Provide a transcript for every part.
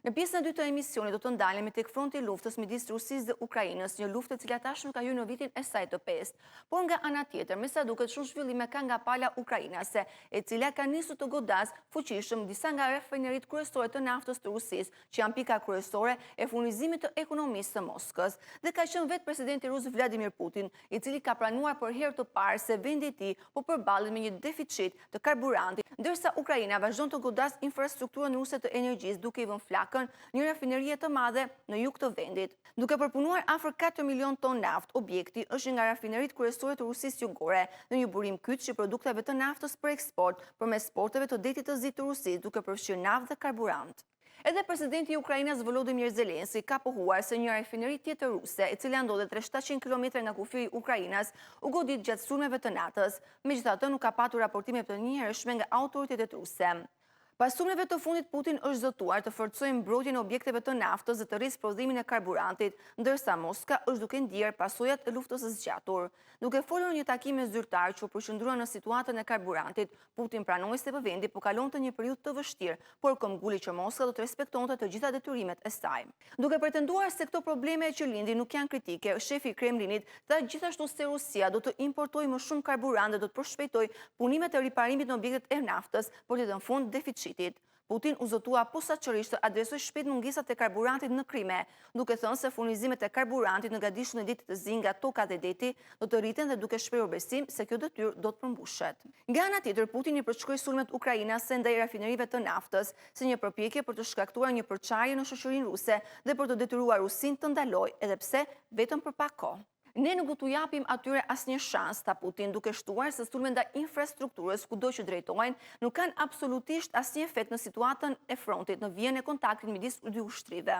Në pjesën e dytë të emisionit do të ndalemi tek fronti i luftës midis Rusisë dhe Ukrainës, një luftë e cila tashmë ka hyrë në vitin e saj të pestë. Por nga ana tjetër, me sa duket shumë zhvillime ka nga pala ukrainase, e cila ka nisur të godas fuqishëm disa nga rafineritë kryesore të naftës të Rusisë, që janë pika kryesore e furnizimit të ekonomisë së Moskës. Dhe ka qenë vetë presidenti rus Vladimir Putin, i cili ka pranuar për herë të parë se vendi i tij po përballet me një deficit të karburantit, ndërsa Ukraina vazhdon të godas infrastrukturën ruse të energjisë duke i vënë flakën një rafinerie të madhe në jug të vendit. Duke përpunuar afër 4 milion ton naftë, objekti është nga rafineritë kryesore të Rusisë jugore, në një burim kyç i produkteve të naftës për eksport përmes porteve të detit të zi të Rusisë, duke përfshirë naftë dhe karburant. Edhe presidenti i Ukrainës Volodymyr Zelenski ka pohuar se një rafineri tjetër ruse, e cila ndodhet rreth 700 kilometra nga kufiri i Ukrainës, u godit gjatë sulmeve të natës. Megjithatë, nuk ka patur raportime të njëhershme nga autoritetet ruse. Pas sulmeve të fundit, Putin është zëtuar të forcojë mbrojtjen e objekteve të naftës dhe të rrisë prodhimin e karburantit, ndërsa Moska është duke ndier pasojat e luftës së zgjatur. Duke folur në një takim me zyrtar që u përqendrua në situatën e karburantit, Putin pranoi se vendi po kalonte një periudhë të vështirë, por këmbguli që Moska do të respektonte të gjitha detyrimet e saj. Duke pretenduar se këto probleme që lindin nuk janë kritike, shefi i Kremlinit tha gjithashtu se Rusia do të importojë më shumë karburant dhe do të përshpejtojë punimet e riparimit në objektet e naftës, por të dhënë fund deficitit. Putin u zotua posaçërisht të adresoj shpejt mungesat e karburantit në Krime, duke thënë se furnizimet e karburantit në gatishmën e detit të zi nga tokat e deti do të rriten dhe duke shprehur besim se kjo detyrë do të përmbushet. Nga ana tjetër, Putin i përshkroi sulmet ukrainase ndaj rafinerive të naftës si një përpjekje për të shkaktuar një përçarje në shoqërinë ruse dhe për të detyruar Rusinë të ndalojë, edhe pse vetëm për pak kohë. Ne nuk do t'u japim atyre asnjë shans, tha Putin, duke shtuar se sulmet ndaj infrastrukturës kudo që drejtohen nuk kanë absolutisht asnjë efekt në situatën e frontit në vijën e kontaktit midis dy ushtrive.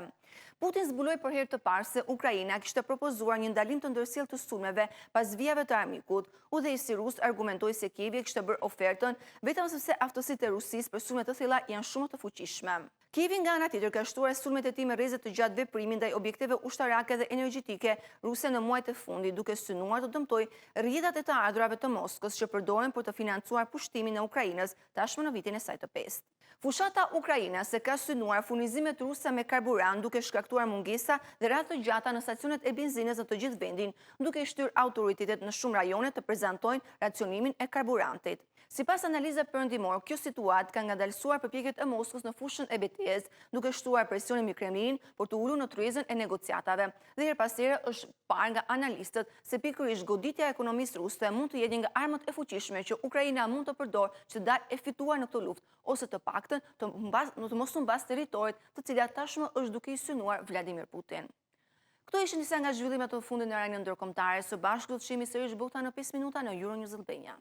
Putin zbuloi për herë të parë se Ukraina kishte propozuar një ndalim të ndërsjellë të sulmeve pas vijave të armikut. Udhëheqësi rus argumentoi se Kievi kishte bërë ofertën vetëm sepse aftësitë e Rusisë për sulme të tilla janë shumë të fuqishme. Kievi nga ana tjetër ka shtuar sulmet e tij me rrezet të gjatë veprimin ndaj objekteve ushtarake dhe energjetike ruse në muajt e fundit, duke synuar të dëmtojë rrjetat e të ardhurave të Moskës që përdoren për të financuar pushtimin e Ukrainës tashmë në vitin e saj të pestë. Fushata ukrainase ka synuar furnizimet ruse me karburant duke shkaktuar mungesa dhe radhë të gjata në stacionet e benzinës në të gjithë vendin, duke shtyrë autoritetet në shumë rajone të prezantojnë racionimin e karburantit. Sipas analizave perëndimore, kjo situatë ka ngadalësuar përpjekjet e Moskës në fushën e betejës, duke shtuar presionin mbi Kremlinin për të ulur në tryezën e negociatave. Dhe her pas here është parë nga analistët se pikërisht goditja e ekonomisë ruse mund të jetë një nga armët e fuqishme që Ukraina mund të përdorë që të dalë e fituar në këtë luftë, ose të paktën të mos humbas territorit të cilat tashmë është duke i synuar Vladimir Putin. Këto ishin disa nga zhvillimet të fundit në arenë ndërkombëtare. Së bashku do të shihemi sërish bota në 5 minuta në Euronews Albania.